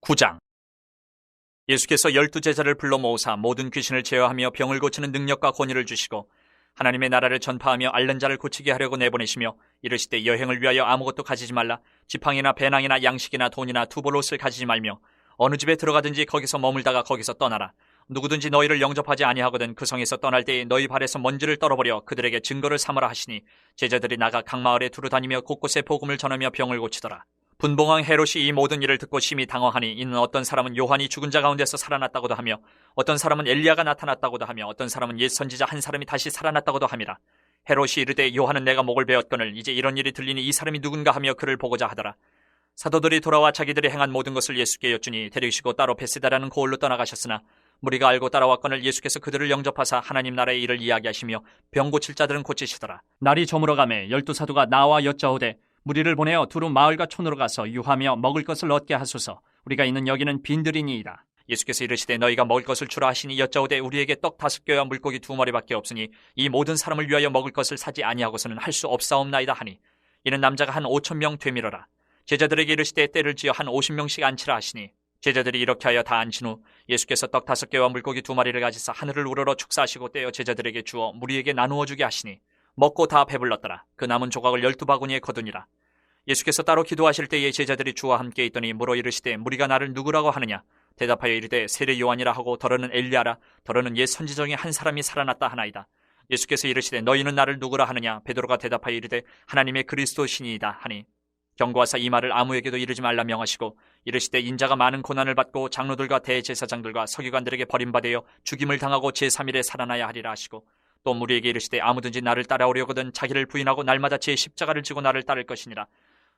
9장. 예수께서 12제자를 불러 모으사 모든 귀신을 제어하며 병을 고치는 능력과 권위를 주시고 하나님의 나라를 전파하며 앓는 자를 고치게 하려고 내보내시며 이르시되 여행을 위하여 아무것도 가지지 말라. 지팡이나 배낭이나 양식이나 돈이나 두볼옷을 가지지 말며 어느 집에 들어가든지 거기서 머물다가 거기서 떠나라. 누구든지 너희를 영접하지 아니하거든 그 성에서 떠날 때에 너희 발에서 먼지를 떨어버려 그들에게 증거를 삼으라 하시니 제자들이 나가 각 마을에 두루 다니며 곳곳에 복음을 전하며 병을 고치더라. 분봉왕 헤롯이 이 모든 일을 듣고 심히 당황하니 이는 어떤 사람은 요한이 죽은 자 가운데서 살아났다고도 하며 어떤 사람은 엘리야가 나타났다고도 하며 어떤 사람은 옛 선지자 한 사람이 다시 살아났다고도 함이라. 헤롯이 이르되 요한은 내가 목을 베었거늘 이제 이런 일이 들리니 이 사람이 누군가 하며 그를 보고자 하더라. 사도들이 돌아와 자기들이 행한 모든 것을 예수께 여쭈니 데리시고 따로 베세다라는 고을로 떠나가셨으나 무리가 알고 따라왔거늘 예수께서 그들을 영접하사 하나님 나라의 일을 이야기하시며 병 고칠 자들은 고치시더라. 날이 저물어가매 12사도가 나와 여짜오되 무리를 보내어 두루 마을과 촌으로 가서 유하며 먹을 것을 얻게 하소서. 우리가 있는 여기는 빈들이니이다. 예수께서 이르시되 너희가 먹을 것을 주라 하시니 여짜오되 우리에게 떡 5개와 물고기 2마리밖에 없으니 이 모든 사람을 위하여 먹을 것을 사지 아니하고서는 할 수 없사옵나이다 하니 이는 남자가 한 5,000명 되밀어라. 제자들에게 이르시되 때를 지어 한 50명씩 앉히라 하시니 제자들이 이렇게 하여 다 앉힌 후 예수께서 떡 5개와 물고기 2마리를 가지사 하늘을 우러러 축사하시고 떼어 제자들에게 주어 무리에게 나누어 주게 하시니 먹고 다 배불렀더라. 그 남은 조각을 12바구니에 거두니라. 예수께서 따로 기도하실 때에 제자들이 주와 함께 있더니 물어 이르시되 무리가 나를 누구라고 하느냐? 대답하여 이르되 세례 요한이라 하고 더러는 엘리야라 더러는 옛 선지 중에 한 사람이 살아났다 하나이다. 예수께서 이르시되 너희는 나를 누구라 하느냐? 베드로가 대답하여 이르되 하나님의 그리스도시니이다 하니 경고하사 이 말을 아무에게도 이르지 말라 명하시고 이르시되 인자가 많은 고난을 받고 장로들과 대제사장들과 서기관들에게 버림받아 죽임을 당하고 제3일에 살아나야 하리라 하시고 또 무리에게 이르시되 아무든지 나를 따라오려거든 자기를 부인하고 날마다 제 십자가를 지고 나를 따를 것이니라.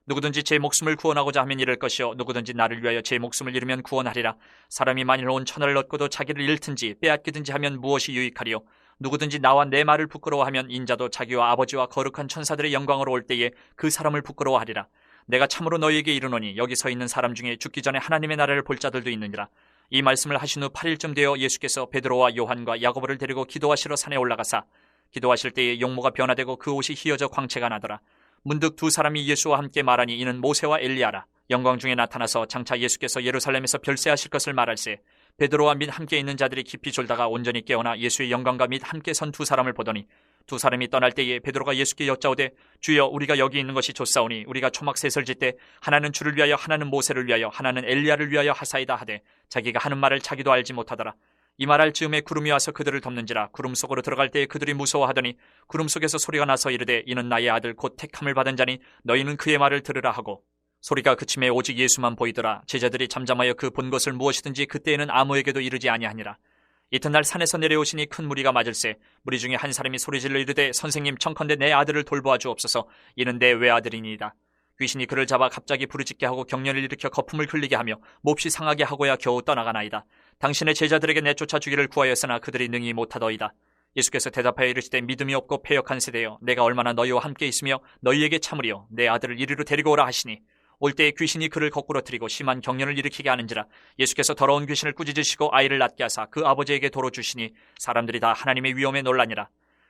누구든지 제 목숨을 구원하고자 하면 잃을 것이요 누구든지 나를 위하여 제 목숨을 잃으면 구원하리라. 사람이 만일 온 천하를 얻고도 자기를 잃든지 빼앗기든지 하면 무엇이 유익하리요? 누구든지 나와 내 말을 부끄러워하면 인자도 자기와 아버지와 거룩한 천사들의 영광으로 올 때에 그 사람을 부끄러워하리라. 내가 참으로 너희에게 이르노니 여기 서 있는 사람 중에 죽기 전에 하나님의 나라를 볼 자들도 있느니라. 이 말씀을 하신 후 8일쯤 되어 예수께서 베드로와 요한과 야고보를 데리고 기도하시러 산에 올라가사 기도하실 때에 용모가 변화되고 그 옷이 휘어져 광채가 나더라. 문득 두 사람이 예수와 함께 말하니 이는 모세와 엘리야라. 영광 중에 나타나서 장차 예수께서 예루살렘에서 별세하실 것을 말할세 베드로와 및 함께 있는 자들이 깊이 졸다가 온전히 깨어나 예수의 영광과 및 함께 선 두 사람을 보더니 두 사람이 떠날 때에 베드로가 예수께 여짜오되 주여 우리가 여기 있는 것이 좋사오니 우리가 초막 셋을 짓되 하나는 주를 위하여 하나는 모세를 위하여 하나는 엘리야를 위하여 하사이다 하되 자기가 하는 말을 자기도 알지 못하더라. 이 말할 즈음에 구름이 와서 그들을 덮는지라. 구름 속으로 들어갈 때에 그들이 무서워하더니 구름 속에서 소리가 나서 이르되 이는 나의 아들 곧 택함을 받은 자니 너희는 그의 말을 들으라 하고 소리가 그침에 오직 예수만 보이더라. 제자들이 잠잠하여 그 본 것을 무엇이든지 그때에는 아무에게도 이르지 아니하니라. 이튿날 산에서 내려오시니 큰 무리가 맞을세 무리 중에 한 사람이 소리질러 이르되 선생님 청컨대 내 아들을 돌보아 주옵소서. 이는 내 외아들이니이다. 귀신이 그를 잡아 갑자기 부르짖게 하고 경련을 일으켜 거품을 흘리게 하며 몹시 상하게 하고야 겨우 떠나가나이다. 당신의 제자들에게 내쫓아 주기를 구하였으나 그들이 능히 못하더이다. 예수께서 대답하여 이르시되 믿음이 없고 패역한 세대여 내가 얼마나 너희와 함께 있으며 너희에게 참으리요 내 아들을 이리로 데리고 오라 하시니 올 때에 귀신이 그를 거꾸러뜨리고 심한 경련을 일으키게 하는지라. 예수께서 더러운 귀신을 꾸짖으시고 아이를 낳게 하사 그 아버지에게 도로 주시니 사람들이 다 하나님의 위엄에 놀라니라.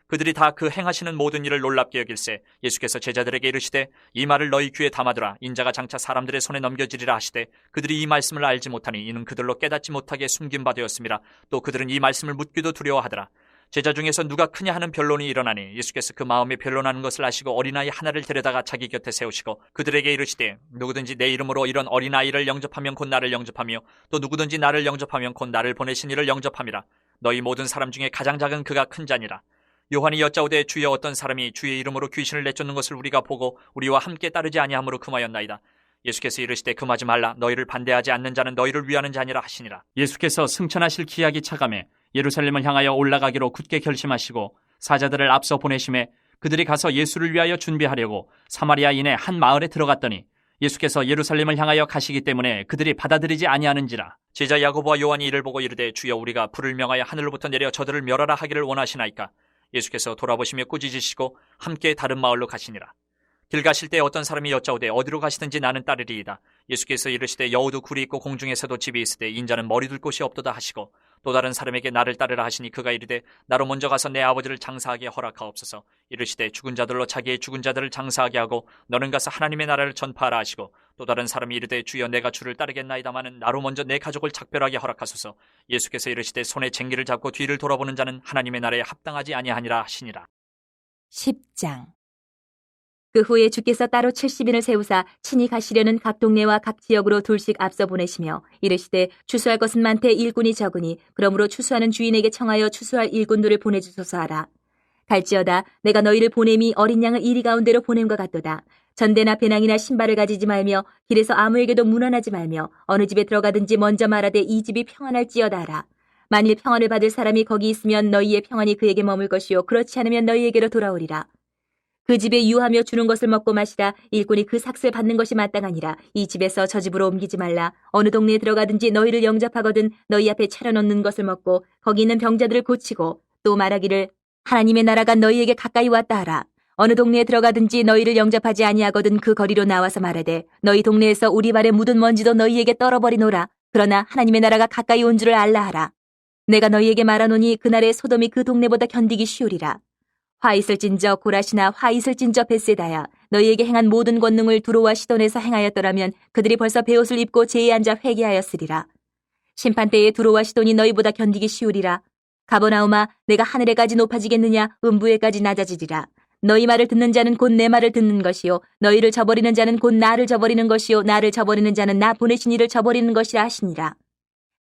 그들이 다 그 행하시는 모든 일을 놀랍게 여길세 예수께서 제자들에게 이르시되 이 말을 너희 귀에 담아두라. 인자가 장차 사람들의 손에 넘겨지리라 하시되 그들이 이 말씀을 알지 못하니 이는 그들로 깨닫지 못하게 숨긴 바 되었음이라. 또 그들은 이 말씀을 묻기도 두려워하더라. 제자 중에서 누가 크냐 하는 변론이 일어나니 예수께서 그 마음에 변론하는 것을 아시고 어린아이 하나를 데려다가 자기 곁에 세우시고 그들에게 이르시되 누구든지 내 이름으로 이런 어린아이를 영접하면 곧 나를 영접하며 또 누구든지 나를 영접하면 곧 나를 보내신 이를 영접함이라. 너희 모든 사람 중에 가장 작은 그가 큰 자니라. 요한이 여짜오되 주여 어떤 사람이 주의 이름으로 귀신을 내쫓는 것을 우리가 보고 우리와 함께 따르지 아니하므로 금하였나이다. 예수께서 이르시되 금하지 말라. 너희를 반대하지 않는 자는 너희를 위하는 자니라 하시니라. 예수께서 승천하실 기약이 차감해 예루살렘을 향하여 올라가기로 굳게 결심하시고 사자들을 앞서 보내심에 그들이 가서 예수를 위하여 준비하려고 사마리아인의 한 마을에 들어갔더니 예수께서 예루살렘을 향하여 가시기 때문에 그들이 받아들이지 아니하는지라. 제자 야고보와 요한이 이를 보고 이르되 주여 우리가 불을 명하여 하늘로부터 내려 저들을 멸하라 하기를 원하시나이까. 예수께서 돌아보시며 꾸짖으시고 함께 다른 마을로 가시니라. 길 가실 때 어떤 사람이 여짜오되 어디로 가시든지 나는 따르리이다. 예수께서 이르시되 여우도 굴이 있고 공중에서도 집이 있으되 인자는 머리 둘 곳이 없도다 하시고 또 다른 사람에게 나를 따르라 하시니 그가 이르되 나로 먼저 가서 내 아버지를 장사하게 허락하옵소서. 이르시되 죽은 자들로 자기의 죽은 자들을 장사하게 하고 너는 가서 하나님의 나라를 전파하라 하시고 또 다른 사람이 이르되 주여 내가 주를 따르겠나이다마는 나로 먼저 내 가족을 작별하게 허락하소서. 예수께서 이르시되 손에 쟁기를 잡고 뒤를 돌아보는 자는 하나님의 나라에 합당하지 아니하니라 하시니라. 10장. 그 후에 주께서 따로 70인을 세우사 친히 가시려는 각 동네와 각 지역으로 둘씩 앞서 보내시며 이르시되 추수할 것은 많되 일꾼이 적으니 그러므로 추수하는 주인에게 청하여 추수할 일꾼들을 보내주소서 하라. 갈지어다 내가 너희를 보냄이 어린 양을 이리 가운데로 보냄과 같도다. 전대나 배낭이나 신발을 가지지 말며 길에서 아무에게도 문안하지 말며 어느 집에 들어가든지 먼저 말하되 이 집이 평안할지어다 하라. 만일 평안을 받을 사람이 거기 있으면 너희의 평안이 그에게 머물 것이요 그렇지 않으면 너희에게로 돌아오리라. 그 집에 유하며 주는 것을 먹고 마시라. 일꾼이 그 삭슬 받는 것이 마땅하니라. 이 집에서 저 집으로 옮기지 말라. 어느 동네에 들어가든지 너희를 영접하거든 너희 앞에 차려놓는 것을 먹고 거기 있는 병자들을 고치고 또 말하기를 하나님의 나라가 너희에게 가까이 왔다 하라. 어느 동네에 들어가든지 너희를 영접하지 아니하거든 그 거리로 나와서 말하되 너희 동네에서 우리 발에 묻은 먼지도 너희에게 떨어버리노라. 그러나 하나님의 나라가 가까이 온 줄을 알라 하라. 내가 너희에게 말하노니 그날에 소돔이 그 동네보다 견디기 쉬우리라. 화 있을진저 고라시나 화 있을진저 벳세다야 너희에게 행한 모든 권능을 두로와 시돈에서 행하였더라면 그들이 벌써 베옷을 입고 제에 앉아 회개하였으리라. 심판때에 두로와 시돈이 너희보다 견디기 쉬우리라. 가버나움아 내가 하늘에까지 높아지겠느냐 음부에까지 낮아지리라. 너희 말을 듣는 자는 곧 내 말을 듣는 것이요 너희를 저버리는 자는 곧 나를 저버리는 것이요 나를 저버리는 자는 나 보내신 이를 저버리는 것이라 하시니라.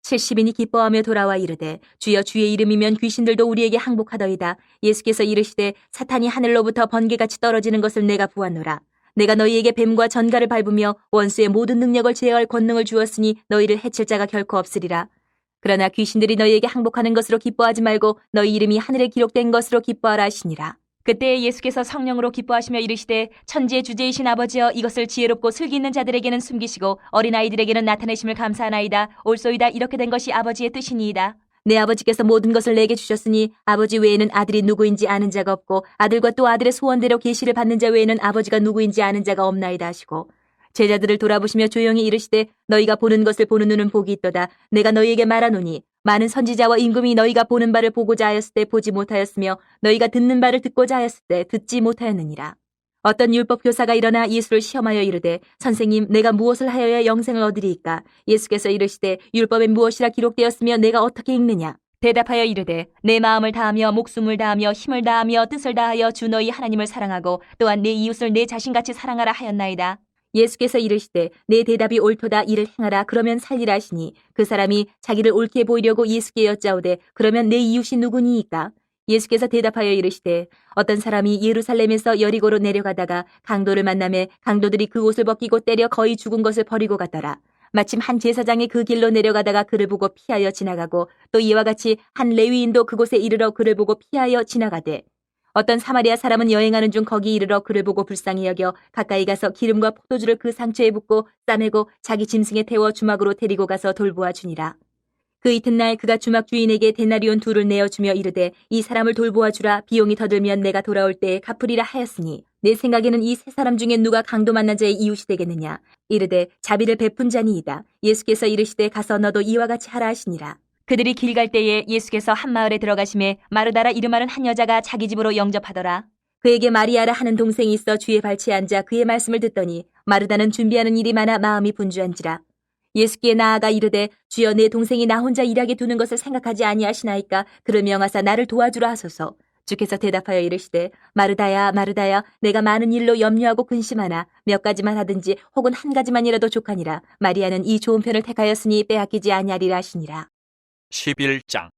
70인이 기뻐하며 돌아와 이르되 주여 주의 이름이면 귀신들도 우리에게 항복하더이다. 예수께서 이르시되 사탄이 하늘로부터 번개같이 떨어지는 것을 내가 보았노라. 내가 너희에게 뱀과 전갈을 밟으며 원수의 모든 능력을 제어할 권능을 주었으니 너희를 해칠 자가 결코 없으리라. 그러나 귀신들이 너희에게 항복하는 것으로 기뻐하지 말고 너희 이름이 하늘에 기록된 것으로 기뻐하라 하시니라. 그때 예수께서 성령으로 기뻐하시며 이르시되 천지의 주제이신 아버지여 이것을 지혜롭고 슬기 있는 자들에게는 숨기시고 어린아이들에게는 나타내심을 감사하나이다. 옳소이다. 이렇게 된 것이 아버지의 뜻이니이다. 내 아버지께서 모든 것을 내게 주셨으니 아버지 외에는 아들이 누구인지 아는 자가 없고 아들과 또 아들의 소원대로 계시를 받는 자 외에는 아버지가 누구인지 아는 자가 없나이다 하시고 제자들을 돌아보시며 조용히 이르시되 너희가 보는 것을 보는 눈은 복이 있도다. 내가 너희에게 말하노니 많은 선지자와 임금이 너희가 보는 바를 보고자 하였을 때 보지 못하였으며 너희가 듣는 바를 듣고자 하였을 때 듣지 못하였느니라. 어떤 율법 교사가 일어나 예수를 시험하여 이르되 선생님 내가 무엇을 하여야 영생을 얻으리이까? 예수께서 이르시되 율법에 무엇이라 기록되었으며 내가 어떻게 읽느냐? 대답하여 이르되 내 마음을 다하며 목숨을 다하며 힘을 다하며 뜻을 다하여 주 너희 하나님을 사랑하고 또한 내 이웃을 내 자신같이 사랑하라 하였나이다. 예수께서 이르시되 내 대답이 옳도다 이를 행하라 그러면 살리라 하시니 그 사람이 자기를 옳게 보이려고 예수께 여짜오되 그러면 내 이웃이 누구니이까? 예수께서 대답하여 이르시되 어떤 사람이 예루살렘에서 여리고로 내려가다가 강도를 만나매 강도들이 그 옷을 벗기고 때려 거의 죽은 것을 버리고 갔더라. 마침 한 제사장이 그 길로 내려가다가 그를 보고 피하여 지나가고 또 이와 같이 한 레위인도 그곳에 이르러 그를 보고 피하여 지나가되 어떤 사마리아 사람은 여행하는 중 거기 이르러 그를 보고 불쌍히 여겨 가까이 가서 기름과 포도주를 그 상처에 붓고 싸매고 자기 짐승에 태워 주막으로 데리고 가서 돌보아 주니라. 그 이튿날 그가 주막 주인에게 데나리온 2를 내어주며 이르되 이 사람을 돌보아 주라. 비용이 더 들면 내가 돌아올 때에 갚으리라 하였으니 내 생각에는 이 세 사람 중에 누가 강도 만난 자의 이웃이 되겠느냐. 이르되 자비를 베푼 자니이다. 예수께서 이르시되 가서 너도 이와 같이 하라 하시니라. 그들이 길 갈 때에 예수께서 한 마을에 들어가심에 마르다라 이름하는 한 여자가 자기 집으로 영접하더라. 그에게 마리아라 하는 동생이 있어 주의 발치에 앉아 그의 말씀을 듣더니 마르다는 준비하는 일이 많아 마음이 분주한지라. 예수께 나아가 이르되 주여 내 동생이 나 혼자 일하게 두는 것을 생각하지 아니하시나이까? 그를 명하사 나를 도와주라 하소서. 주께서 대답하여 이르시되 마르다야 마르다야 내가 많은 일로 염려하고 근심하나 몇 가지만 하든지 혹은 한 가지만이라도 족하니라. 마리아는 이 좋은 편을 택하였으니 빼앗기지 아니하리라 하시니라. 11장.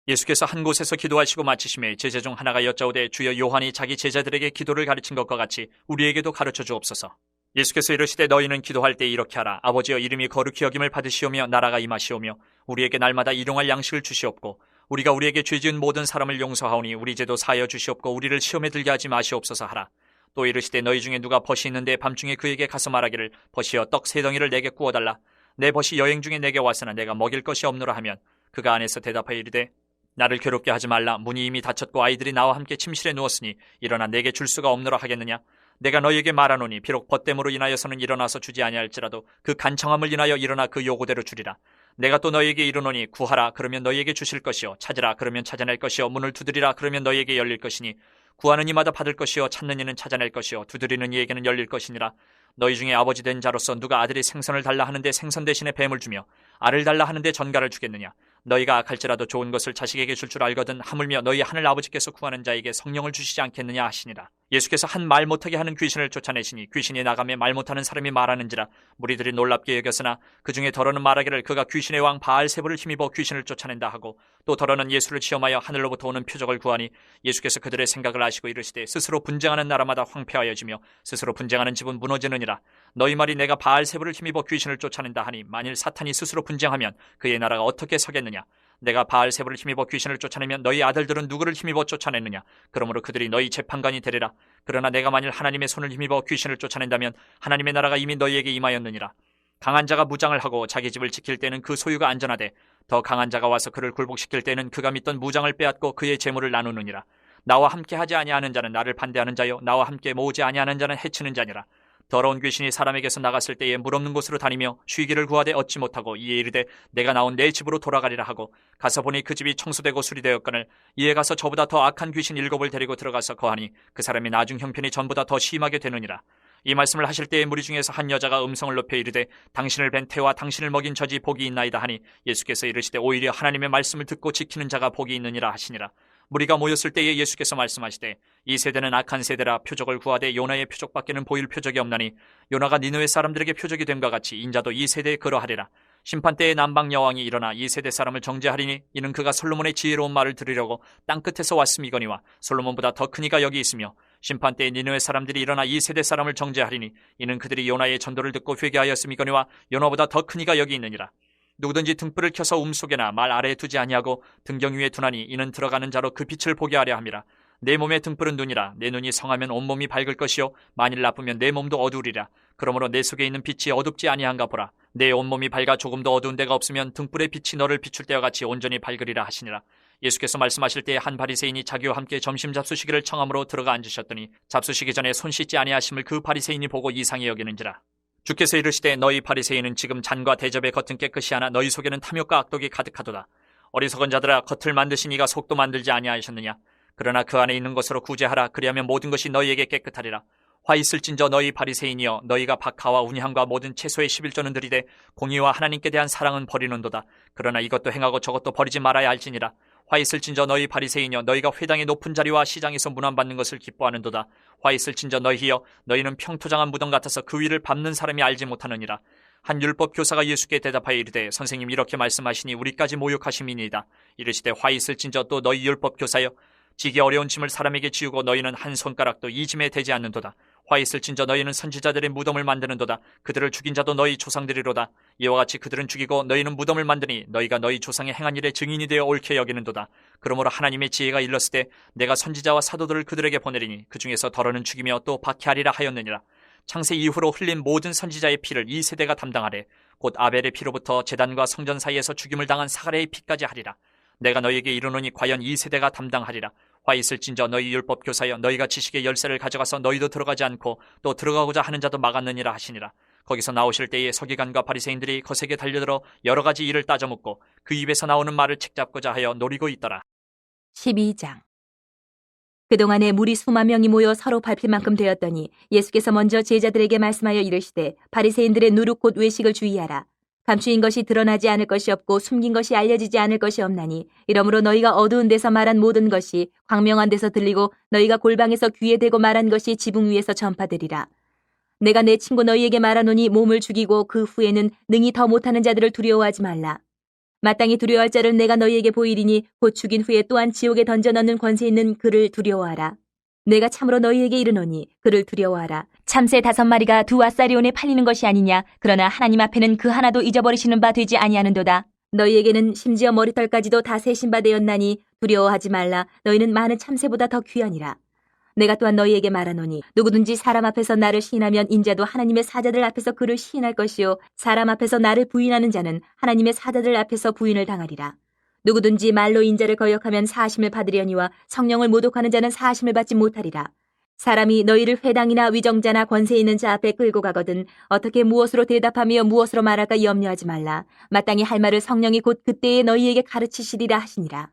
예수께서 한 곳에서 기도하시고 마치심에 제자 중 하나가 여짜오되 주여 요한이 자기 제자들에게 기도를 가르친 것과 같이 우리에게도 가르쳐 주옵소서. 예수께서 이르시되 너희는 기도할 때 이렇게 하라. 아버지여 이름이 거룩히 여김을 받으시오며 나라가 임하시오며 우리에게 날마다 일용할 양식을 주시옵고 우리가 우리에게 죄 지은 모든 사람을 용서하오니 우리 죄도 사하여 주시옵고 우리를 시험에 들게 하지 마시옵소서 하라. 또 이르시되 너희 중에 누가 벗이 있는데 밤중에 그에게 가서 말하기를 벗이여 떡 3덩이를 내게 구워달라. 내 벗이 여행 중에 내게 왔으나 내가 먹일 것이 없노라 하면 그가 안에서 대답하여 이르되 나를 괴롭게 하지 말라. 문이 이미 닫혔고 아이들이 나와 함께 침실에 누웠으니 일어나 내게 줄 수가 없노라 하겠느냐. 내가 너희에게 말하노니 비록 벗됨으로 인하여서는 일어나서 주지 아니할지라도 그 간청함을 인하여 일어나 그 요구대로 주리라. 내가 또 너희에게 이르노니 구하라 그러면 너희에게 주실 것이요 찾으라 그러면 찾아낼 것이요 문을 두드리라 그러면 너희에게 열릴 것이니 구하는 이마다 받을 것이요 찾는 이는 찾아낼 것이요 두드리는 이에게는 열릴 것이니라. 너희 중에 아버지 된 자로서 누가 아들이 생선을 달라 하는데 생선 대신에 뱀을 주며 알을 달라 하는데 전갈을 주겠느냐. 너희가 악할지라도 좋은 것을 자식에게 줄 줄 알거든 하물며 너희 하늘 아버지께서 구하는 자에게 성령을 주시지 않겠느냐 하시니라. 예수께서 한 말 못하게 하는 귀신을 쫓아내시니 귀신이 나가며 말 못하는 사람이 말하는지라. 무리들이 놀랍게 여겼으나 그 중에 더러는 말하기를 그가 귀신의 왕 바알세불을 힘입어 귀신을 쫓아낸다 하고, 또 더러는 예수를 시험하여 하늘로부터 오는 표적을 구하니 예수께서 그들의 생각을 아시고 이르시되 스스로 분쟁하는 나라마다 황폐하여지며 스스로 분쟁하는 집은 무너지느니라. 너희 말이 내가 바알세불을 힘입어 귀신을 쫓아낸다 하니 만일 사탄이 스스로 분쟁하면 그의 나라가 어떻게 서겠느냐. 내가 바알세불을 힘입어 귀신을 쫓아내면 너희 아들들은 누구를 힘입어 쫓아내느냐. 그러므로 그들이 너희 재판관이 되리라. 그러나 내가 만일 하나님의 손을 힘입어 귀신을 쫓아낸다면 하나님의 나라가 이미 너희에게 임하였느니라. 강한 자가 무장을 하고 자기 집을 지킬 때는 그 소유가 안전하되 더 강한 자가 와서 그를 굴복시킬 때는 그가 믿던 무장을 빼앗고 그의 재물을 나누느니라. 나와 함께 하지 아니하는 자는 나를 반대하는 자요 나와 함께 모으지 아니하는 자는 해치는 자니라. 더러운 귀신이 사람에게서 나갔을 때에 물 없는 곳으로 다니며 쉬기를 구하되 얻지 못하고 이에 이르되 내가 나온 내 집으로 돌아가리라 하고 가서 보니 그 집이 청소되고 수리되었거늘 이에 가서 저보다 더 악한 귀신 7을 데리고 들어가서 거하니 그 사람의 나중 형편이 전보다 더 심하게 되느니라. 이 말씀을 하실 때에 무리 중에서 한 여자가 음성을 높여 이르되 당신을 뵌 태와 당신을 먹인 젖이 복이 있나이다 하니 예수께서 이르시되 오히려 하나님의 말씀을 듣고 지키는 자가 복이 있느니라 하시니라. 무리가 모였을 때에 예수께서 말씀하시되 이 세대는 악한 세대라. 표적을 구하되 요나의 표적밖에는 보일 표적이 없나니 요나가 니느웨 사람들에게 표적이 됨과 같이 인자도 이 세대에 그러하리라. 심판때에 남방 여왕이 일어나 이 세대 사람을 정죄하리니 이는 그가 솔로몬의 지혜로운 말을 들으려고 땅끝에서 왔음이거니와 솔로몬보다 더 큰 이가 여기 있으며 심판때에 니느웨 사람들이 일어나 이 세대 사람을 정죄하리니 이는 그들이 요나의 전도를 듣고 회개하였음이거니와 요나보다 더 큰 이가 여기 있느니라. 누구든지 등불을 켜서 속에나 말 아래에 두지 아니하고 등경 위에 두나니 이는 들어가는 자로 그 빛을 보게 하려 함이라. 내 몸의 등불은 눈이라. 내 눈이 성하면 온몸이 밝을 것이요 만일 나쁘면 내 몸도 어두우리라. 그러므로 내 속에 있는 빛이 어둡지 아니한가 보라. 내 온몸이 밝아 조금도 어두운 데가 없으면 등불의 빛이 너를 비출 때와 같이 온전히 밝으리라 하시니라. 예수께서 말씀하실 때에 한 바리새인이 자기와 함께 점심 잡수시기를 청함으로 들어가 앉으셨더니 잡수시기 전에 손 씻지 아니하심을 그 바리새인이 보고 이상히 여기는지라. 주께서 이르시되 너희 바리새인은 지금 잔과 대접의 겉은 깨끗이 하나 너희 속에는 탐욕과 악독이 가득하도다. 어리석은 자들아 겉을 만드신 이가 속도 만들지 아니하셨느냐. 그러나 그 안에 있는 것으로 구제하라. 그리하면 모든 것이 너희에게 깨끗하리라. 화 있을진저 너희 바리새인이여 너희가 박하와 운향과 모든 채소의 11조는 들이되 공의와 하나님께 대한 사랑은 버리는도다. 그러나 이것도 행하고 저것도 버리지 말아야 할지니라. 화 있을진저 너희 바리새인이여 너희가 회당의 높은 자리와 시장에서 문안받는 것을 기뻐하는도다. 화 있을진저 너희여 너희는 평토장한 무덤 같아서 그 위를 밟는 사람이 알지 못하느니라. 한 율법 교사가 예수께 대답하여 이르되 선생님 이렇게 말씀하시니 우리까지 모욕하심이니이다. 이르시되 화 있을진저 또 너희 율법 교사여 지기 어려운 짐을 사람에게 지우고 너희는 한 손가락도 이 짐에 대지 않는도다. 화 있을진저 너희는 선지자들의 무덤을 만드는도다. 그들을 죽인 자도 너희 조상들이로다. 이와 같이 그들은 죽이고 너희는 무덤을 만드니 너희가 너희 조상의 행한 일의 증인이 되어 옳게 여기는도다. 그러므로 하나님의 지혜가 일렀으되 내가 선지자와 사도들을 그들에게 보내리니 그 중에서 더러는 죽이며 또 박해하리라 하였느니라. 창세 이후로 흘린 모든 선지자의 피를 이 세대가 담당하되 곧 아벨의 피로부터 제단과 성전 사이에서 죽임을 당한 사가랴의 피까지 하리라. 내가 너희에게 이르노니 과연 이 세대가 담당하리라. 화 있을진저 너희 율법 교사여 너희가 지식의 열쇠를 가져가서 너희도 들어가지 않고 또 들어가고자 하는 자도 막았느니라 하시니라. 거기서 나오실 때에 서기관과 바리새인들이 거세게 달려들어 여러 가지 일을 따져묻고 그 입에서 나오는 말을 책잡고자 하여 노리고 있더라. 12장. 그동안에 무리 수만 명이 모여 서로 밟힐 만큼 되었더니 예수께서 먼저 제자들에게 말씀하여 이르시되 바리새인들의 누룩 곧 외식을 주의하라. 감추인 것이 드러나지 않을 것이 없고 숨긴 것이 알려지지 않을 것이 없나니 이러므로 너희가 어두운 데서 말한 모든 것이 광명한 데서 들리고 너희가 골방에서 귀에 대고 말한 것이 지붕 위에서 전파되리라. 내가 내 친구 너희에게 말하노니 몸을 죽이고 그 후에는 능히 더 못하는 자들을 두려워하지 말라. 마땅히 두려워할 자를 내가 너희에게 보이리니 곧 죽인 후에 또한 지옥에 던져 넣는 권세 있는 그를 두려워하라. 내가 참으로 너희에게 이르노니 그를 두려워하라. 참새 5마리가 2왓사리온에 팔리는 것이 아니냐. 그러나 하나님 앞에는 그 하나도 잊어버리시는 바 되지 아니하는도다. 너희에게는 심지어 머리털까지도 다 세신 바 되었나니 두려워하지 말라. 너희는 많은 참새보다 더 귀하니라. 내가 또한 너희에게 말하노니 누구든지 사람 앞에서 나를 시인하면 인자도 하나님의 사자들 앞에서 그를 시인할 것이요 사람 앞에서 나를 부인하는 자는 하나님의 사자들 앞에서 부인을 당하리라. 누구든지 말로 인자를 거역하면 사하심을 받으려니와 성령을 모독하는 자는 사하심을 받지 못하리라. 사람이 너희를 회당이나 위정자나 권세 있는 자 앞에 끌고 가거든 어떻게 무엇으로 대답하며 무엇으로 말할까 염려하지 말라. 마땅히 할 말을 성령이 곧 그때에 너희에게 가르치시리라 하시니라.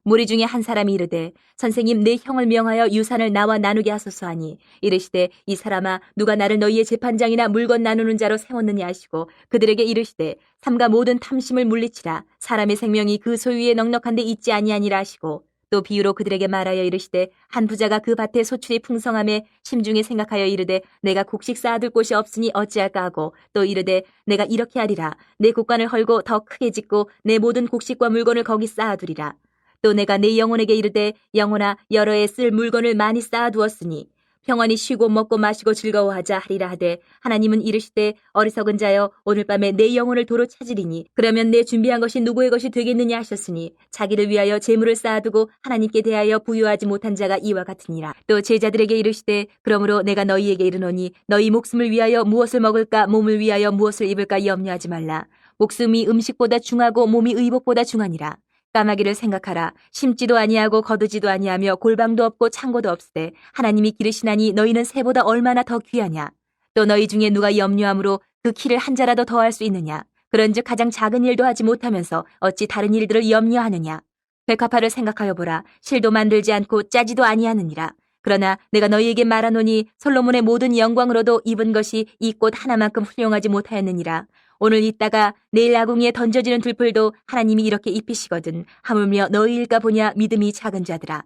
무리 중에 한 사람이 이르되 선생님 내 형을 명하여 유산을 나와 나누게 하소서 하니 이르시되 이 사람아 누가 나를 너희의 재판장이나 물건 나누는 자로 세웠느냐 하시고 그들에게 이르시되 삼가 모든 탐심을 물리치라 사람의 생명이 그 소유에 넉넉한데 있지 아니하니라 하시고 또 비유로 그들에게 말하여 이르시되 한 부자가 그 밭에 소출이 풍성함에 심중에 생각하여 이르되 내가 곡식 쌓아둘 곳이 없으니 어찌할까 하고 또 이르되 내가 이렇게 하리라 내 곡간을 헐고 더 크게 짓고 내 모든 곡식과 물건을 거기 쌓아두리라 또 내가 내 영혼에게 이르되 영혼아 여러 해 쓸 물건을 많이 쌓아두었으니 평안히 쉬고 먹고 마시고 즐거워하자 하리라 하되 하나님은 이르시되 어리석은 자여 오늘 밤에 내 영혼을 도로 찾으리니 그러면 내 준비한 것이 누구의 것이 되겠느냐 하셨으니 자기를 위하여 재물을 쌓아두고 하나님께 대하여 부유하지 못한 자가 이와 같으니라. 또 제자들에게 이르시되 그러므로 내가 너희에게 이르노니 너희 목숨을 위하여 무엇을 먹을까 몸을 위하여 무엇을 입을까 염려하지 말라. 목숨이 음식보다 중하고 몸이 의복보다 중하니라. 까마귀를 생각하라. 심지도 아니하고 거두지도 아니하며 골방도 없고 창고도 없으되 하나님이 기르시나니 너희는 새보다 얼마나 더 귀하냐. 또 너희 중에 누가 염려함으로 그 키를 한 자라도 더할 수 있느냐. 그런즉 가장 작은 일도 하지 못하면서 어찌 다른 일들을 염려하느냐. 백합화를 생각하여 보라. 실도 만들지 않고 짜지도 아니하느니라. 그러나 내가 너희에게 말하노니 솔로몬의 모든 영광으로도 입은 것이 이 꽃 하나만큼 훌륭하지 못하였느니라. 오늘 있다가 내일 아궁이에 던져지는 들풀도 하나님이 이렇게 입히시거든. 하물며 너희일까 보냐 믿음이 작은 자들아.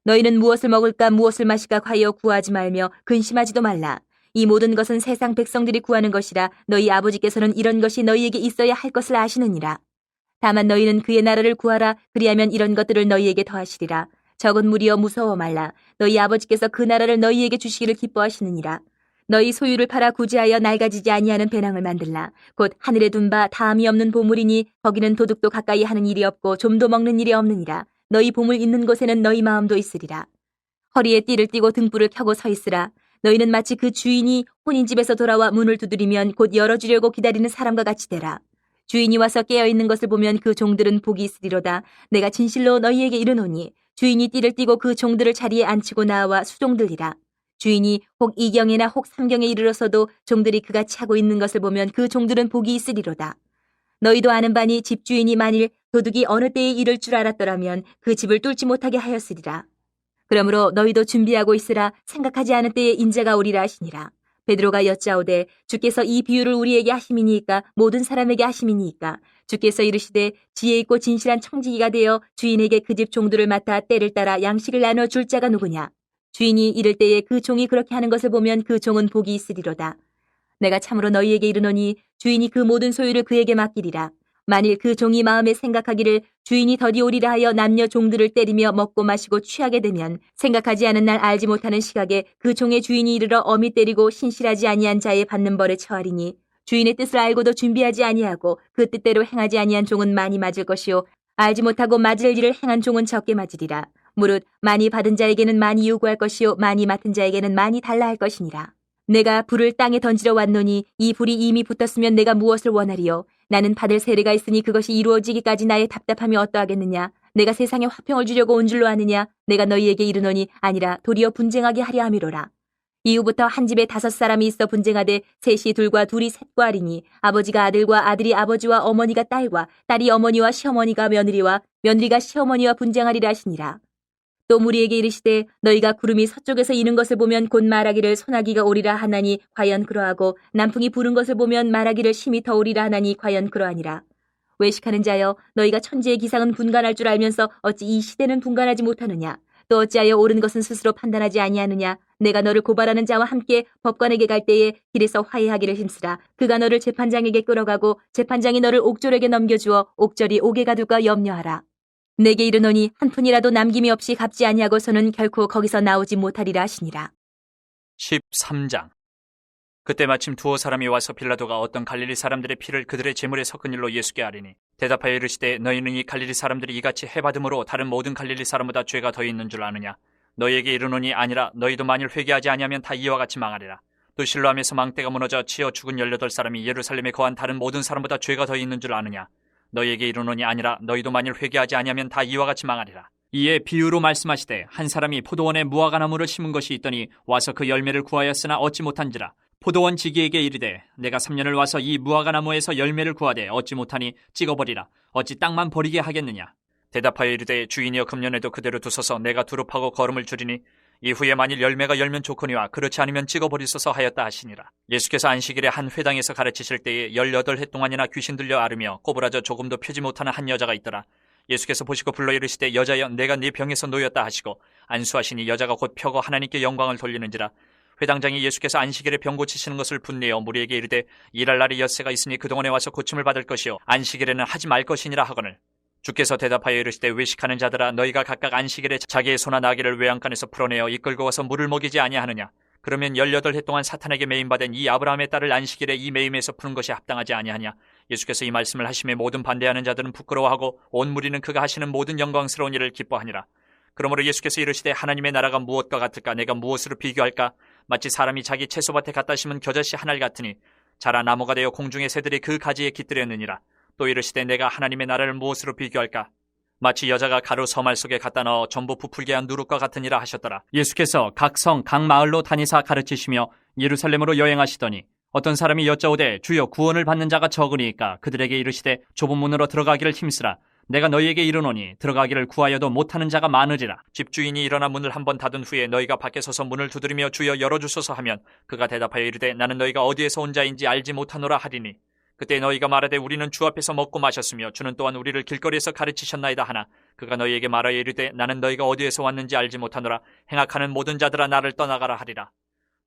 너희는 무엇을 먹을까 무엇을 마실까 과여 구하지 말며 근심하지도 말라. 이 모든 것은 세상 백성들이 구하는 것이라 너희 아버지께서는 이런 것이 너희에게 있어야 할 것을 아시느니라. 다만 너희는 그의 나라를 구하라. 그리하면 이런 것들을 너희에게 더하시리라. 적은 무리여 무서워 말라. 너희 아버지께서 그 나라를 너희에게 주시기를 기뻐하시느니라. 너희 소유를 팔아 구제하여 낡아지지 아니하는 배낭을 만들라. 곧 하늘에 둔 바 다함이 없는 보물이니 거기는 도둑도 가까이 하는 일이 없고 좀도 먹는 일이 없느니라. 너희 보물 있는 곳에는 너희 마음도 있으리라. 허리에 띠를 띠고 등불을 켜고 서 있으라. 너희는 마치 그 주인이 혼인 집에서 돌아와 문을 두드리면 곧 열어주려고 기다리는 사람과 같이 되라. 주인이 와서 깨어있는 것을 보면 그 종들은 복이 있으리로다. 내가 진실로 너희에게 이르노니 주인이 띠를 띠고 그 종들을 자리에 앉히고 나와 수종들이라. 주인이 혹 2경에나 혹 3경에 이르러서도 종들이 그같이 하고 있는 것을 보면 그 종들은 복이 있으리로다. 너희도 아는 바니 집주인이 만일 도둑이 어느 때에 이를 줄 알았더라면 그 집을 뚫지 못하게 하였으리라. 그러므로 너희도 준비하고 있으라. 생각하지 않은 때에 인자가 오리라 하시니라. 베드로가 여짜오되 주께서 이 비유를 우리에게 하심이니까 모든 사람에게 하심이니까 주께서 이르시되 지혜 있고 진실한 청지기가 되어 주인에게 그 집 종들을 맡아 때를 따라 양식을 나눠 줄 자가 누구냐. 주인이 이를 때에 그 종이 그렇게 하는 것을 보면 그 종은 복이 있으리로다. 내가 참으로 너희에게 이르노니 주인이 그 모든 소유를 그에게 맡기리라. 만일 그 종이 마음에 생각하기를 주인이 더디 오리라 하여 남녀 종들을 때리며 먹고 마시고 취하게 되면 생각하지 않은 날 알지 못하는 시각에 그 종의 주인이 이르러 엄히 때리고 신실하지 아니한 자의 받는 벌에 처하리니 주인의 뜻을 알고도 준비하지 아니하고 그 뜻대로 행하지 아니한 종은 많이 맞을 것이요 알지 못하고 맞을 일을 행한 종은 적게 맞으리라. 무릇 많이 받은 자에게는 많이 요구할 것이요 많이 맡은 자에게는 많이 달라 할 것이니라. 내가 불을 땅에 던지러 왔노니 이 불이 이미 붙었으면 내가 무엇을 원하리요. 나는 받을 세례가 있으니 그것이 이루어지기까지 나의 답답함이 어떠하겠느냐. 내가 세상에 화평을 주려고 온 줄로 아느냐. 내가 너희에게 이르노니 아니라 도리어 분쟁하게 하려 함이로라. 이후부터 한 집에 5사람이 있어 분쟁하되 셋이 둘과 둘이 셋과 하리니 아버지가 아들과 아들이 아버지와 어머니가 딸과 딸이 어머니와 시어머니가 며느리와 며느리가 시어머니와 분쟁하리라 하시니라. 또 무리에게 이르시되 너희가 구름이 서쪽에서 이는 것을 보면 곧 말하기를 소나기가 오리라 하나니 과연 그러하고 남풍이 부는 것을 보면 말하기를 심히 더 오리라 하나니 과연 그러하니라. 외식하는 자여 너희가 천지의 기상은 분간할 줄 알면서 어찌 이 시대는 분간하지 못하느냐. 또 어찌하여 옳은 것은 스스로 판단하지 아니하느냐. 내가 너를 고발하는 자와 함께 법관에게 갈 때에 길에서 화해하기를 힘쓰라. 그가 너를 재판장에게 끌어가고 재판장이 너를 옥졸에게 넘겨주어 옥졸이 옥에 가둘까 염려하라. 내게 이르노니 한 푼이라도 남김이 없이 갚지 아니하고서는 결코 거기서 나오지 못하리라 하시니라. 13장. 그때 마침 두어 사람이 와서 빌라도가 어떤 갈릴리 사람들의 피를 그들의 제물에 섞은 일로 예수께 아뢰니 대답하여 이르시되 너희는 이 갈릴리 사람들이 이같이 해받음으로 다른 모든 갈릴리 사람보다 죄가 더 있는 줄 아느냐. 너희에게 이르노니 아니라 너희도 만일 회개하지 아니하면 다 이와 같이 망하리라. 또 실로암에서 망대가 무너져 치어 죽은 18사람이 예루살렘에 거한 다른 모든 사람보다 죄가 더 있는 줄 아느냐. 너희에게 이르노니 아니라 너희도 만일 회개하지 아니하면 다 이와 같이 망하리라. 이에 비유로 말씀하시되 한 사람이 포도원에 무화과나무를 심은 것이 있더니 와서 그 열매를 구하였으나 얻지 못한지라. 포도원 지기에게 이르되 내가 3년을 와서 이 무화과나무에서 열매를 구하되 얻지 못하니 찍어버리라. 어찌 땅만 버리게 하겠느냐. 대답하여 이르되 주인이여 금년에도 그대로 두소서 내가 두릅하고 거름을 줄이니 이후에 만일 열매가 열면 좋거니와 그렇지 않으면 찍어버리소서 하였다 하시니라. 예수께서 안식일에 한 회당에서 가르치실 때에 18해 동안이나 귀신 들려 앓으며 꼬부라져 조금도 펴지 못하는 한 여자가 있더라. 예수께서 보시고 불러 이르시되 여자여 내가 네 병에서 놓였다 하시고 안수하시니 여자가 곧 펴고 하나님께 영광을 돌리는지라. 회당장이 예수께서 안식일에 병 고치시는 것을 분내어 무리에게 이르되 일할 날이 엿새가 있으니 그동안에 와서 고침을 받을 것이요 안식일에는 하지 말 것이니라 하거늘. 주께서 대답하여 이르시되 외식하는 자들아 너희가 각각 안식일에 자기의 소나 나귀를 외양간에서 풀어내어 이끌고 와서 물을 먹이지 아니하느냐. 그러면 18해 동안 사탄에게 매임받은 이 아브라함의 딸을 안식일에 이 매임에서 푸는 것이 합당하지 아니하냐. 예수께서 이 말씀을 하심에 모든 반대하는 자들은 부끄러워하고 온 무리는 그가 하시는 모든 영광스러운 일을 기뻐하니라. 그러므로 예수께서 이르시되 하나님의 나라가 무엇과 같을까. 내가 무엇으로 비교할까. 마치 사람이 자기 채소밭에 갖다 심은 겨자씨 한 알 같으니 자라 나무가 되어 공중의 새들이 그 가지에 깃들였느니라. 또 이르시되 내가 하나님의 나라를 무엇으로 비교할까. 마치 여자가 가루 서말 속에 갖다 넣어 전부 부풀게 한 누룩과 같으니라 하셨더라. 예수께서 각 성, 각 마을로 다니사 가르치시며 예루살렘으로 여행하시더니 어떤 사람이 여짜오되 주여 구원을 받는 자가 적으니까. 그들에게 이르시되 좁은 문으로 들어가기를 힘쓰라. 내가 너희에게 이르노니 들어가기를 구하여도 못하는 자가 많으리라. 집주인이 일어나 문을 한번 닫은 후에 너희가 밖에 서서 문을 두드리며 주여 열어주소서 하면 그가 대답하여 이르되 나는 너희가 어디에서 온 자인지 알지 못하노라 하리니 그때 너희가 말하되 우리는 주 앞에서 먹고 마셨으며 주는 또한 우리를 길거리에서 가르치셨나이다 하나 그가 너희에게 말하여 이르되 나는 너희가 어디에서 왔는지 알지 못하노라. 행악하는 모든 자들아 나를 떠나가라 하리라.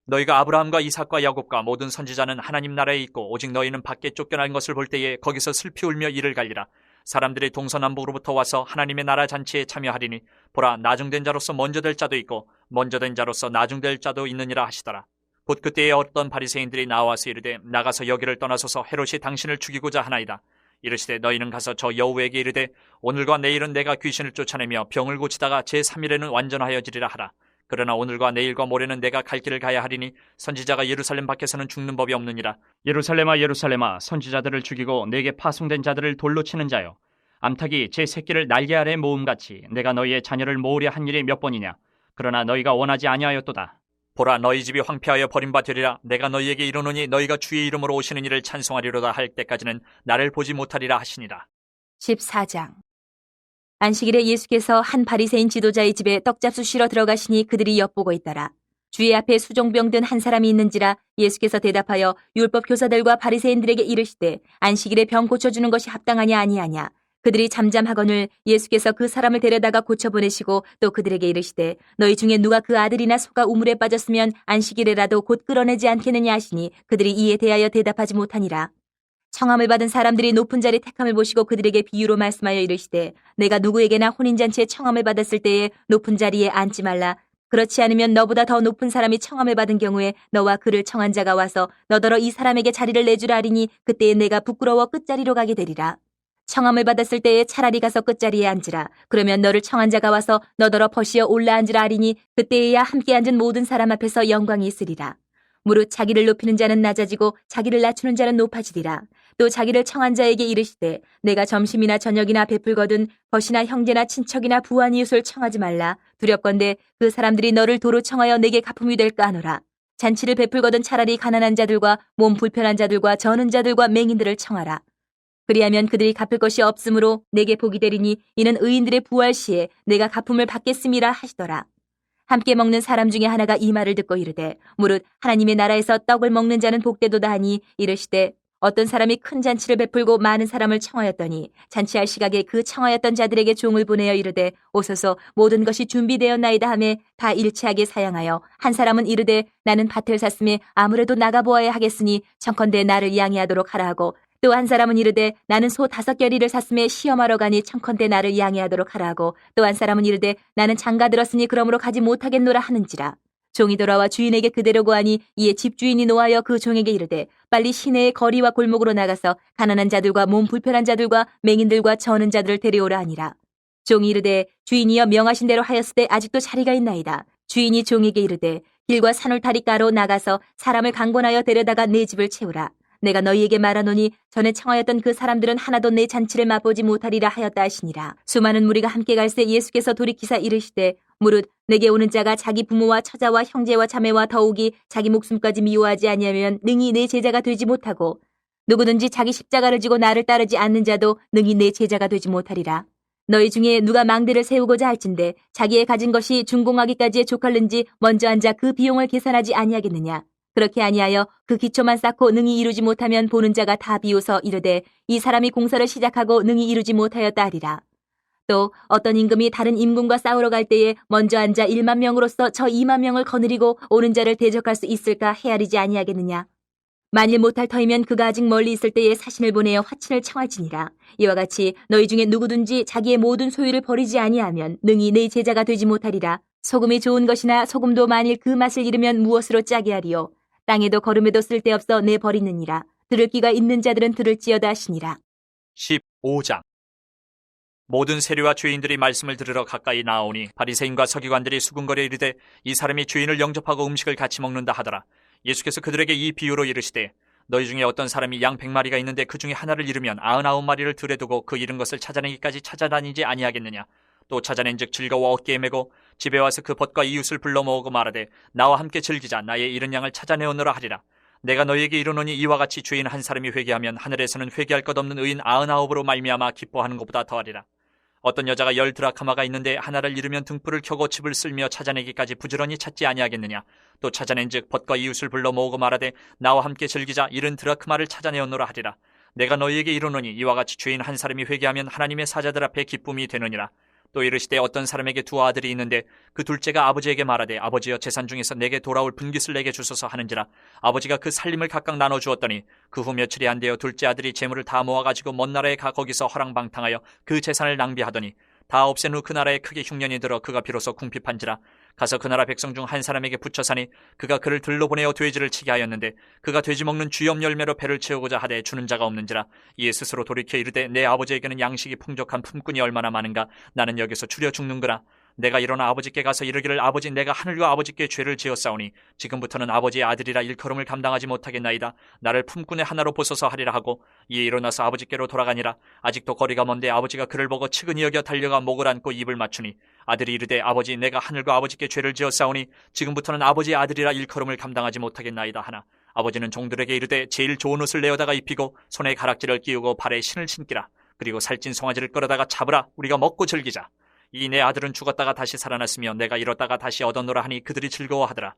너희가 아브라함과 이삭과 야곱과 모든 선지자는 하나님 나라에 있고 오직 너희는 밖에 쫓겨난 것을 볼 때에 거기서 슬피 울며 이를 갈리라. 사람들이 동서남북으로부터 와서 하나님의 나라 잔치에 참여하리니 보라 나중된 자로서 먼저 될 자도 있고 먼저 된 자로서 나중될 자도 있느니라 하시더라. 곧 그때에 어떤 바리새인들이 나와서 이르되 나가서 여기를 떠나소서 헤롯이 당신을 죽이고자 하나이다. 이르시되 너희는 가서 저 여우에게 이르되 오늘과 내일은 내가 귀신을 쫓아내며 병을 고치다가 제3일에는 완전하여지리라 하라. 그러나 오늘과 내일과 모레는 내가 갈 길을 가야 하리니 선지자가 예루살렘 밖에서는 죽는 법이 없느니라. 예루살렘아 예루살렘아 선지자들을 죽이고 내게 파송된 자들을 돌로 치는 자여 암탉이 제 새끼를 날개 아래 모음같이 내가 너희의 자녀를 모으려 한 일이 몇 번이냐. 그러나 너희가 원하지 아니하였도다. 보라 너희 집이 황폐하여 버림바 되리라. 내가 너희에게 이르노니 너희가 주의 이름으로 오시는 이를 찬송하리로다 할 때까지는 나를 보지 못하리라 하시니라. 14장. 안식일에 예수께서 한 바리새인 지도자의 집에 떡잡수 쉬러 들어가시니 그들이 엿보고 있더라. 주의 앞에 수종병 든 한 사람이 있는지라. 예수께서 대답하여 율법 교사들과 바리새인들에게 이르시되 안식일에 병 고쳐주는 것이 합당하냐 아니하냐. 그들이 잠잠하거늘 예수께서 그 사람을 데려다가 고쳐보내시고 또 그들에게 이르시되 너희 중에 누가 그 아들이나 소가 우물에 빠졌으면 안식일에라도 곧 끌어내지 않겠느냐 하시니 그들이 이에 대하여 대답하지 못하니라. 청함을 받은 사람들이 높은 자리 택함을 보시고 그들에게 비유로 말씀하여 이르시되 내가 누구에게나 혼인잔치에 청함을 받았을 때에 높은 자리에 앉지 말라. 그렇지 않으면 너보다 더 높은 사람이 청함을 받은 경우에 너와 그를 청한 자가 와서 너더러 이 사람에게 자리를 내주라 하리니 그때에 내가 부끄러워 끝자리로 가게 되리라. 청함을 받았을 때에 차라리 가서 끝자리에 앉으라. 그러면 너를 청한 자가 와서 너더러 버시어 올라앉으라 하리니 그때에야 함께 앉은 모든 사람 앞에서 영광이 있으리라. 무릇 자기를 높이는 자는 낮아지고 자기를 낮추는 자는 높아지리라. 또 자기를 청한 자에게 이르시되 내가 점심이나 저녁이나 베풀거든 벗이나 형제나 친척이나 부한 이웃을 청하지 말라. 두렵건대 그 사람들이 너를 도로 청하여 내게 갚음이 될까 하노라. 잔치를 베풀거든 차라리 가난한 자들과 몸 불편한 자들과 저는 자들과 맹인들을 청하라. 그리하면 그들이 갚을 것이 없으므로 내게 복이 되리니 이는 의인들의 부활 시에 내가 갚음을 받겠음이라 하시더라. 함께 먹는 사람 중에 하나가 이 말을 듣고 이르되 무릇 하나님의 나라에서 떡을 먹는 자는 복되도다 하니 이르시되 어떤 사람이 큰 잔치를 베풀고 많은 사람을 청하였더니 잔치할 시각에 그 청하였던 자들에게 종을 보내어 이르되 오소서 모든 것이 준비되었나이다 하매 다 일치하게 사양하여 한 사람은 이르되 나는 밭을 샀음에 아무래도 나가보아야 하겠으니 청컨대 나를 양해하도록 하라 하고 또 한 사람은 이르되 나는 소 5겨리를 샀음에 시험하러 가니 청컨대 나를 양해하도록 하라 하고 또 한 사람은 이르되 나는 장가 들었으니 그러므로 가지 못하겠노라 하는지라. 종이 돌아와 주인에게 그대로 고하니 이에 집주인이 노하여 그 종에게 이르되 빨리 시내의 거리와 골목으로 나가서 가난한 자들과 몸 불편한 자들과 맹인들과 저는 자들을 데려오라 하니라. 종이 이르되 주인이여 명하신 대로 하였으되 아직도 자리가 있나이다. 주인이 종에게 이르되 길과 산울타리가로 나가서 사람을 강권하여 데려다가 내 집을 채우라. 내가 너희에게 말하노니 전에 청하였던 그 사람들은 하나도 내 잔치를 맛보지 못하리라 하였다 하시니라. 수많은 무리가 함께 갈새 예수께서 돌이키사 이르시되 무릇 내게 오는 자가 자기 부모와 처자와 형제와 자매와 더욱이 자기 목숨까지 미워하지 아니하면 능히 내 제자가 되지 못하고 누구든지 자기 십자가를 지고 나를 따르지 않는 자도 능히 내 제자가 되지 못하리라. 너희 중에 누가 망대를 세우고자 할진대 자기의 가진 것이 준공하기까지에 족할는지 먼저 앉아 그 비용을 계산하지 아니하겠느냐. 그렇게 아니하여 그 기초만 쌓고 능히 이루지 못하면 보는 자가 다 비웃어 이르되 이 사람이 공사를 시작하고 능히 이루지 못하였다 하리라. 또 어떤 임금이 다른 임금과 싸우러 갈 때에 먼저 앉아 1만 명으로서 저 2만 명을 거느리고 오는 자를 대적할 수 있을까 헤아리지 아니하겠느냐. 만일 못할 터이면 그가 아직 멀리 있을 때에 사신을 보내어 화친을 청할지니라. 이와 같이 너희 중에 누구든지 자기의 모든 소유를 버리지 아니하면 능히 내 제자가 되지 못하리라. 소금이 좋은 것이나 소금도 만일 그 맛을 잃으면 무엇으로 짜게 하리요. 땅에도 거름에도 쓸데없어 내 버리느니라. 들을 귀가 있는 자들은 들을지어다 하시니라. 15장. 모든 세리와 죄인들이 말씀을 들으러 가까이 나오니 바리새인과 서기관들이 수군거려 이르되 이 사람이 죄인을 영접하고 음식을 같이 먹는다 하더라. 예수께서 그들에게 이 비유로 이르시되 너희 중에 어떤 사람이 양 100마리가 있는데 그 중에 하나를 잃으면 99마리를 들에 두고 그 잃은 것을 찾아내기까지 찾아다니지 아니하겠느냐. 또 찾아낸즉 즐거워 어깨에 메고 집에 와서 그 벗과 이웃을 불러 모으고 말하되 나와 함께 즐기자. 나의 잃은 양을 찾아내오너라 하리라. 내가 너희에게 이르노니 이와 같이 죄인 한 사람이 회개하면 하늘에서는 회개할 것 없는 의인 99으로 말미암아 기뻐하는 것보다 더하리라. 어떤 여자가 10드라크마가 있는데 하나를 잃으면 등불을 켜고 집을 쓸며 찾아내기까지 부지런히 찾지 아니하겠느냐. 또 찾아낸즉 벗과 이웃을 불러 모으고 말하되 나와 함께 즐기자. 70드라크마를 찾아내었노라 하리라. 내가 너희에게 이르노니 이와 같이 죄인 한 사람이 회개하면 하나님의 사자들 앞에 기쁨이 되느니라. 또 이르시되 어떤 사람에게 두 아들이 있는데 그 둘째가 아버지에게 말하되 아버지여 재산 중에서 내게 돌아올 분깃을 내게 주소서 하는지라. 아버지가 그 살림을 각각 나눠 주었더니 그 후 며칠이 안 되어 둘째 아들이 재물을 다 모아가지고 먼 나라에 가 거기서 허랑방탕하여 그 재산을 낭비하더니 다 없앤 후 그 나라에 크게 흉년이 들어 그가 비로소 궁핍한지라. 가서 그 나라 백성 중 한 사람에게 붙여 사니 그가 그를 들로 보내어 돼지를 치게 하였는데 그가 돼지 먹는 주염 열매로 배를 채우고자 하되 주는 자가 없는지라. 이에 스스로 돌이켜 이르되 내 아버지에게는 양식이 풍족한 품꾼이 얼마나 많은가. 나는 여기서 줄여 죽는구나. 내가 일어나 아버지께 가서 이르기를 아버지 내가 하늘과 아버지께 죄를 지었사오니 지금부터는 아버지의 아들이라 일컬음을 감당하지 못하겠나이다. 나를 품꾼의 하나로 보소서 하리라 하고 이에 일어나서 아버지께로 돌아가니라. 아직도 거리가 먼데 아버지가 그를 보고 측은히 여겨 달려가 목을 안고 입을 맞추니 아들이 이르되 아버지 내가 하늘과 아버지께 죄를 지었사오니 지금부터는 아버지의 아들이라 일컬음을 감당하지 못하겠나이다 하나 아버지는 종들에게 이르되 제일 좋은 옷을 내어다가 입히고 손에 가락지를 끼우고 발에 신을 신기라. 그리고 살찐 송아지를 끌어다가 잡으라. 우리가 먹고 즐기자. 이 내 아들은 죽었다가 다시 살아났으며 내가 잃었다가 다시 얻었노라 하니 그들이 즐거워하더라.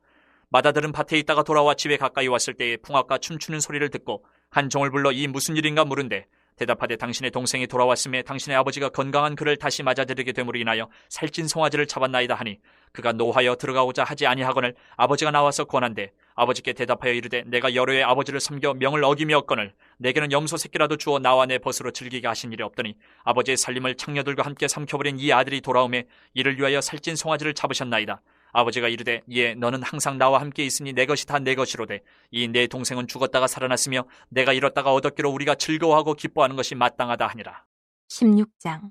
맏아들은 밭에 있다가 돌아와 집에 가까이 왔을 때에 풍악과 춤추는 소리를 듣고 한 종을 불러 이 무슨 일인가 물은데 대답하되 당신의 동생이 돌아왔음에 당신의 아버지가 건강한 그를 다시 맞아들이게 됨으로 인하여 살찐 송아지를 잡았나이다 하니 그가 노하여 들어가고자 하지 아니하거늘 아버지가 나와서 권한대 아버지께 대답하여 이르되 내가 여러 해 아버지를 섬겨 명을 어기며었거늘 내게는 염소 새끼라도 주어 나와 내 벗으로 즐기게 하신 일이 없더니 아버지의 살림을 창녀들과 함께 삼켜버린 이 아들이 돌아오매 이를 위하여 살찐 송아지를 잡으셨나이다. 아버지가 이르되 예 너는 항상 나와 함께 있으니 내 것이 다 내 것이로되 이 내 동생은 죽었다가 살아났으며 내가 잃었다가 얻었기로 우리가 즐거워하고 기뻐하는 것이 마땅하다 하니라. 16장.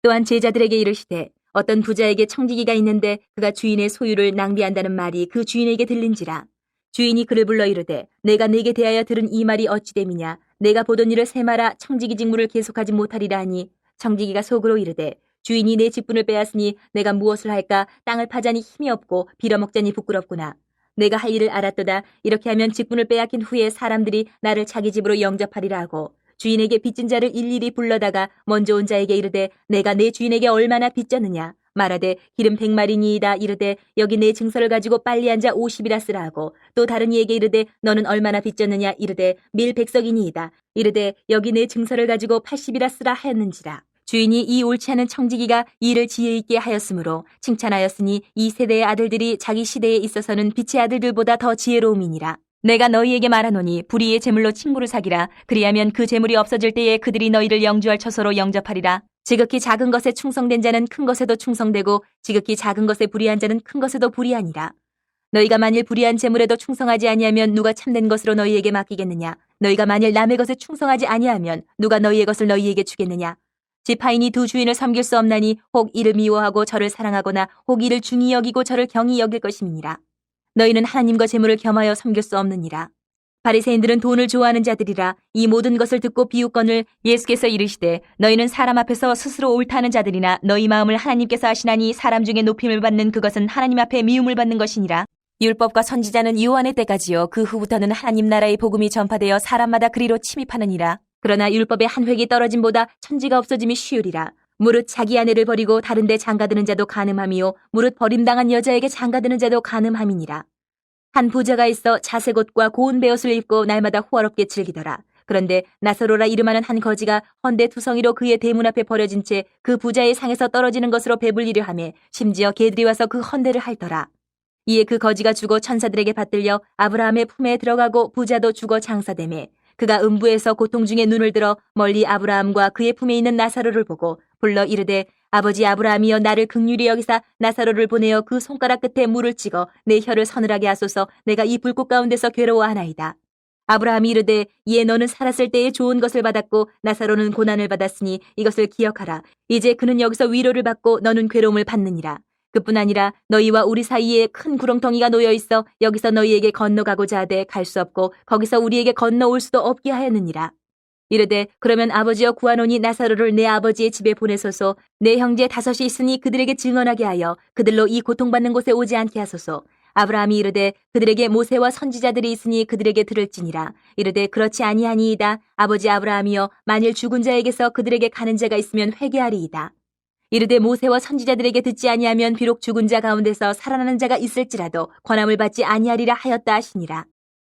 또한 제자들에게 이르시되 어떤 부자에게 청지기가 있는데 그가 주인의 소유를 낭비한다는 말이 그 주인에게 들린지라. 주인이 그를 불러 이르되 내가 네게 대하여 들은 이 말이 어찌 됨이냐. 내가 보던 일을 세마라 청지기 직무를 계속하지 못하리라 하니 청지기가 속으로 이르되 주인이 내 직분을 빼앗으니 내가 무엇을 할까. 땅을 파자니 힘이 없고 빌어먹자니 부끄럽구나. 내가 할 일을 알았도다. 이렇게 하면 직분을 빼앗긴 후에 사람들이 나를 자기 집으로 영접하리라 하고 주인에게 빚진 자를 일일이 불러다가 먼저 온 자에게 이르되 내가 내 주인에게 얼마나 빚졌느냐. 말하되 기름 100마리니이다. 이르되 여기 내 증서를 가지고 빨리 앉아 50이라 쓰라 하고 또 다른 이에게 이르되 너는 얼마나 빚졌느냐. 이르되 밀 100석이니이다. 이르되 여기 내 증서를 가지고 80이라 쓰라 하였는지라. 주인이 이 옳지 않은 청지기가 일을 지혜 있게 하였으므로 칭찬하였으니 이 세대의 아들들이 자기 시대에 있어서는 빛의 아들들보다 더 지혜로움이니라. 내가 너희에게 말하노니 불의의 재물로 친구를 사기라. 그리하면 그 재물이 없어질 때에 그들이 너희를 영주할 처소로 영접하리라. 지극히 작은 것에 충성된 자는 큰 것에도 충성되고 지극히 작은 것에 불의한 자는 큰 것에도 불의하니라. 너희가 만일 불의한 재물에도 충성하지 아니하면 누가 참된 것으로 너희에게 맡기겠느냐. 너희가 만일 남의 것에 충성하지 아니하면 누가 너희의 것을 너희에게 주겠느냐. 지파인이 두 주인을 섬길 수 없나니 혹 이를 미워하고 저를 사랑하거나 혹 이를 중히 여기고 저를 경히 여길 것임이니라. 너희는 하나님과 재물을 겸하여 섬길 수 없느니라. 바리새인들은 돈을 좋아하는 자들이라. 이 모든 것을 듣고 비웃거늘 예수께서 이르시되 너희는 사람 앞에서 스스로 옳다는 자들이나 너희 마음을 하나님께서 아시나니 사람 중에 높임을 받는 그것은 하나님 앞에 미움을 받는 것이니라. 율법과 선지자는 요한의 때까지요 그 후부터는 하나님 나라의 복음이 전파되어 사람마다 그리로 침입하느니라. 그러나 율법의 한 획이 떨어짐보다 천지가 없어짐이 쉬우리라. 무릇 자기 아내를 버리고 다른 데 장가드는 자도 간음함이요 무릇 버림당한 여자에게 장가드는 자도 간음함이니라. 한 부자가 있어 자색 옷과 고운 베옷을 입고 날마다 호화롭게 즐기더라. 그런데 나사로라 이름하는 한 거지가 헌데 투성이로 그의 대문 앞에 버려진 채 그 부자의 상에서 떨어지는 것으로 배불리려 하며 심지어 개들이 와서 그 헌데를 핥더라. 이에 그 거지가 죽어 천사들에게 받들려 아브라함의 품에 들어가고 부자도 죽어 장사되매 그가 음부에서 고통 중에 눈을 들어 멀리 아브라함과 그의 품에 있는 나사로를 보고 불러 이르되 아버지 아브라함이여 나를 긍휼히 여기사 나사로를 보내어 그 손가락 끝에 물을 찍어 내 혀를 서늘하게 하소서 내가 이 불꽃 가운데서 괴로워하나이다. 아브라함이 이르되 이에 너는 살았을 때에 좋은 것을 받았고 나사로는 고난을 받았으니 이것을 기억하라. 이제 그는 여기서 위로를 받고 너는 괴로움을 받느니라. 그뿐 아니라 너희와 우리 사이에 큰 구렁텅이가 놓여 있어 여기서 너희에게 건너가고자 하되 갈 수 없고 거기서 우리에게 건너올 수도 없게 하였느니라. 이르되 그러면 아버지여 구하노니 나사로를 내 아버지의 집에 보내소서. 내 형제 5이 있으니 그들에게 증언하게 하여 그들로 이 고통받는 곳에 오지 않게 하소서. 아브라함이 이르되 그들에게 모세와 선지자들이 있으니 그들에게 들을지니라. 이르되 그렇지 아니하니이다. 아버지 아브라함이여 만일 죽은 자에게서 그들에게 가는 자가 있으면 회개하리이다. 이르되 모세와 선지자들에게 듣지 아니하면 비록 죽은 자 가운데서 살아나는 자가 있을지라도 권함을 받지 아니하리라 하였다 하시니라.